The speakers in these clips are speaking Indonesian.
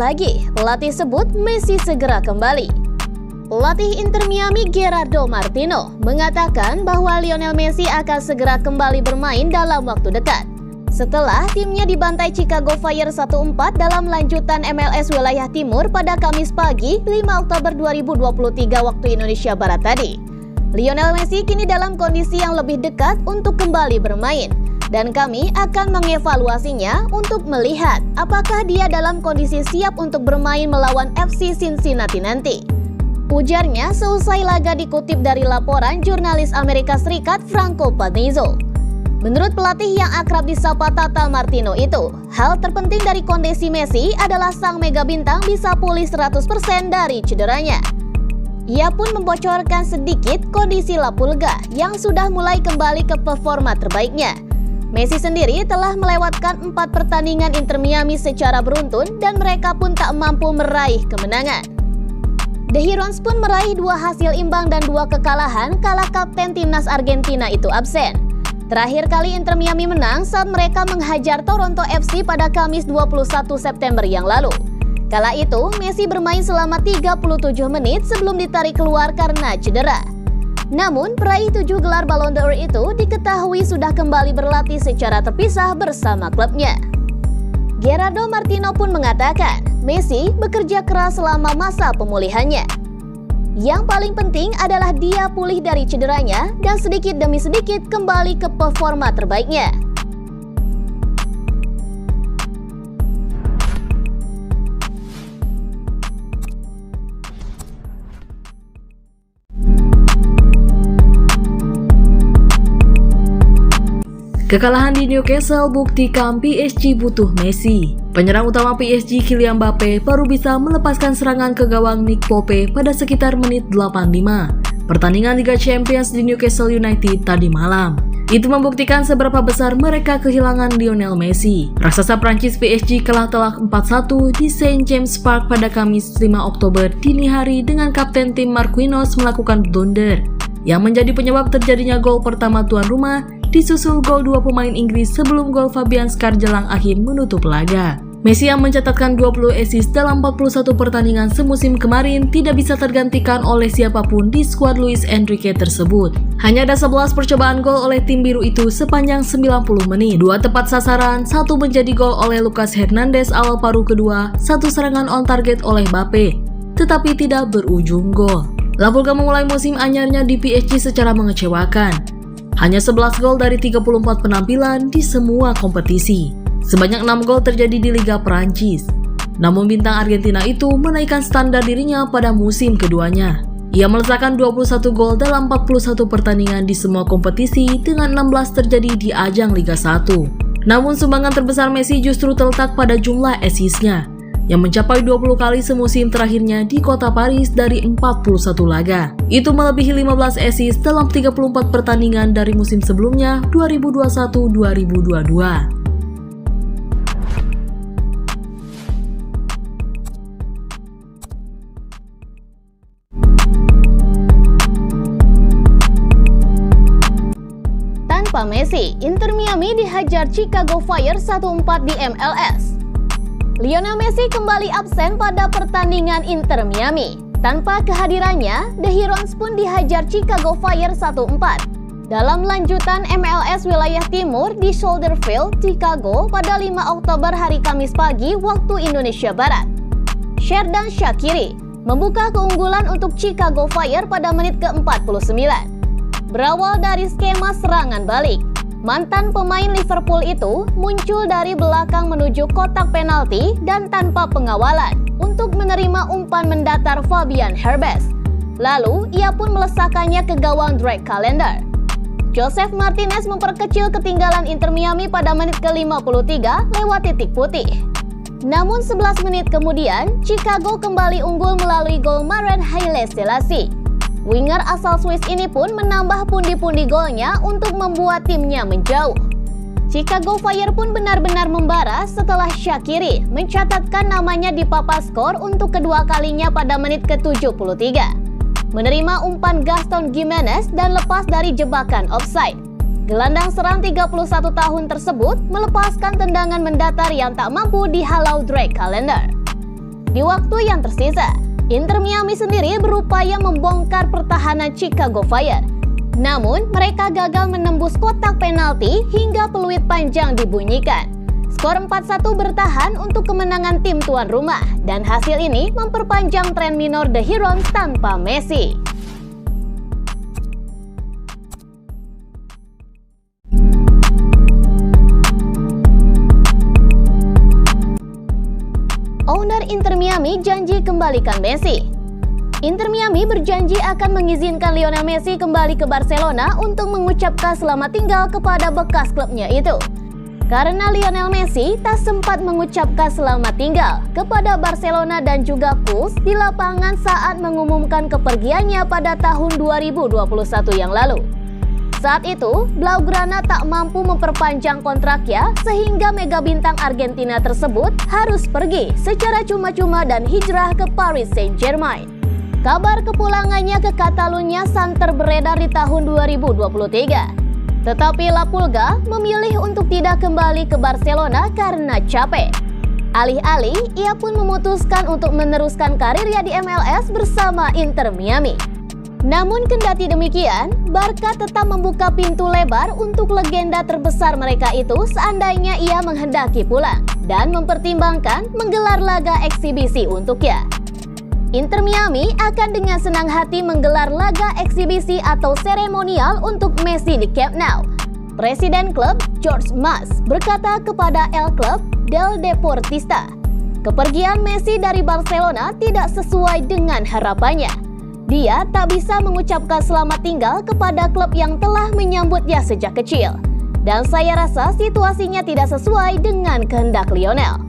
pagi, pelatih sebut Messi segera kembali. Pelatih Inter Miami Gerardo Martino mengatakan bahwa Lionel Messi akan segera kembali bermain dalam waktu dekat. Setelah timnya dibantai Chicago Fire 1-4 dalam lanjutan MLS Wilayah Timur pada Kamis pagi 5 Oktober 2023 waktu Indonesia Barat tadi. Lionel Messi kini dalam kondisi yang lebih dekat untuk kembali bermain. Dan kami akan mengevaluasinya untuk melihat apakah dia dalam kondisi siap untuk bermain melawan FC Cincinnati nanti. Ujarnya seusai laga dikutip dari laporan jurnalis Amerika Serikat Franco Panizo. Menurut pelatih yang akrab disapa Tata Martino itu, hal terpenting dari kondisi Messi adalah sang mega bintang bisa pulih 100% dari cederanya. Ia pun membocorkan sedikit kondisi Lapulga yang sudah mulai kembali ke performa terbaiknya. Messi sendiri telah melewatkan 4 pertandingan Inter Miami secara beruntun dan mereka pun tak mampu meraih kemenangan. The Heroes pun meraih 2 hasil imbang dan 2 kekalahan kala kapten timnas Argentina itu absen. Terakhir kali Inter Miami menang saat mereka menghajar Toronto FC pada Kamis 21 September yang lalu. Kala itu, Messi bermain selama 37 menit sebelum ditarik keluar karena cedera. Namun, peraih 7 gelar Ballon d'Or itu diketahui sudah kembali berlatih secara terpisah bersama klubnya. Gerardo Martino pun mengatakan, Messi bekerja keras selama masa pemulihannya. Yang paling penting adalah dia pulih dari cederanya dan sedikit demi sedikit kembali ke performa terbaiknya. Kekalahan di Newcastle buktikan PSG butuh Messi. Penyerang utama PSG Kylian Mbappe baru bisa melepaskan serangan ke gawang Nick Pope pada sekitar menit 85 pertandingan Liga Champions di Newcastle United tadi malam. Itu membuktikan seberapa besar mereka kehilangan Lionel Messi. Raksasa Prancis PSG kalah telak 4-1 di St. James Park pada Kamis 5 Oktober dini hari dengan kapten tim Marquinhos melakukan blunder yang menjadi penyebab terjadinya gol pertama tuan rumah, disusul gol 2 pemain Inggris sebelum gol Fabian Schär jelang akhir menutup laga. Messi yang mencatatkan 20 assist dalam 41 pertandingan semusim kemarin tidak bisa tergantikan oleh siapapun di skuad Luis Enrique tersebut. Hanya ada 11 percobaan gol oleh tim biru itu sepanjang 90 menit. 2 tepat sasaran, 1 menjadi gol oleh Lucas Hernandez awal paruh kedua, 1 serangan on target oleh Mbappe, tetapi tidak berujung gol. Lapulga memulai musim anyarnya di PSG secara mengecewakan. Hanya 11 gol dari 34 penampilan di semua kompetisi. Sebanyak 6 gol terjadi di Liga Perancis. Namun bintang Argentina itu menaikkan standar dirinya pada musim keduanya. Ia meletakkan 21 gol dalam 41 pertandingan di semua kompetisi dengan 16 terjadi di ajang Liga 1. Namun sumbangan terbesar Messi justru terletak pada jumlah assist-nya yang mencapai 20 kali semusim terakhirnya di kota Paris dari 41 laga. Itu melebihi 15 assist dalam 34 pertandingan dari musim sebelumnya 2021-2022. Tanpa Messi, Inter Miami dihajar Chicago Fire 1-4 di MLS. Lionel Messi kembali absen pada pertandingan Inter Miami. Tanpa kehadirannya, The Heroes pun dihajar Chicago Fire 1-4 dalam lanjutan MLS Wilayah Timur di Soldier Field, Chicago pada 5 Oktober hari Kamis pagi waktu Indonesia Barat. Xherdan Shaqiri membuka keunggulan untuk Chicago Fire pada menit ke-49. Berawal dari skema serangan balik, mantan pemain Liverpool itu muncul dari belakang menuju kotak penalti dan tanpa pengawalan untuk menerima umpan mendatar Fabian Herbes. Lalu, ia pun melesakannya ke gawang Drake Callender. Joseph Martinez memperkecil ketinggalan Inter Miami pada menit ke-53 lewat titik putih. Namun 11 menit kemudian, Chicago kembali unggul melalui gol Marouane Haile Selassie. Winger asal Swiss ini pun menambah pundi-pundi golnya untuk membuat timnya menjauh. Chicago Fire pun benar-benar membara setelah Shaqiri mencatatkan namanya di papan skor untuk kedua kalinya pada menit ke-73. Menerima umpan Gaston Gimenez dan lepas dari jebakan offside. Gelandang serang 31 tahun tersebut melepaskan tendangan mendatar yang tak mampu dihalau Drake Callender. Di waktu yang tersisa, Inter Miami sendiri berupaya membongkar pertahanan Chicago Fire. Namun, mereka gagal menembus kotak penalti hingga peluit panjang dibunyikan. Skor 4-1 bertahan untuk kemenangan tim tuan rumah, dan hasil ini memperpanjang tren minor The Herons tanpa Messi. Owner Inter Miami janji kembalikan Messi. Inter Miami berjanji akan mengizinkan Lionel Messi kembali ke Barcelona untuk mengucapkan selamat tinggal kepada bekas klubnya itu. Karena Lionel Messi tak sempat mengucapkan selamat tinggal kepada Barcelona dan juga Wolves di lapangan saat mengumumkan kepergiannya pada tahun 2021 yang lalu. Saat itu, Blaugrana tak mampu memperpanjang kontraknya sehingga mega bintang Argentina tersebut harus pergi secara cuma-cuma dan hijrah ke Paris Saint-Germain. Kabar kepulangannya ke Catalunya santer beredar di tahun 2023. Tetapi La Pulga memilih untuk tidak kembali ke Barcelona karena capek. Alih-alih, ia pun memutuskan untuk meneruskan karirnya di MLS bersama Inter Miami. Namun kendati demikian, Barca tetap membuka pintu lebar untuk legenda terbesar mereka itu seandainya ia menghendaki pulang dan mempertimbangkan menggelar laga eksibisi untuknya. Inter Miami akan dengan senang hati menggelar laga eksibisi atau seremonial untuk Messi di Camp Nou. Presiden klub Jorge Mas berkata kepada El Club del Deportista, kepergian Messi dari Barcelona tidak sesuai dengan harapannya. Dia tak bisa mengucapkan selamat tinggal kepada klub yang telah menyambutnya sejak kecil. Dan saya rasa situasinya tidak sesuai dengan kehendak Lionel.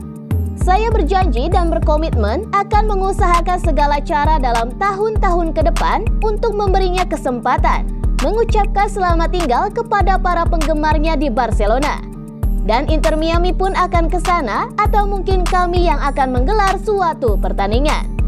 Saya berjanji dan berkomitmen akan mengusahakan segala cara dalam tahun-tahun ke depan untuk memberinya kesempatan mengucapkan selamat tinggal kepada para penggemarnya di Barcelona. Dan Inter Miami pun akan ke sana atau mungkin kami yang akan menggelar suatu pertandingan.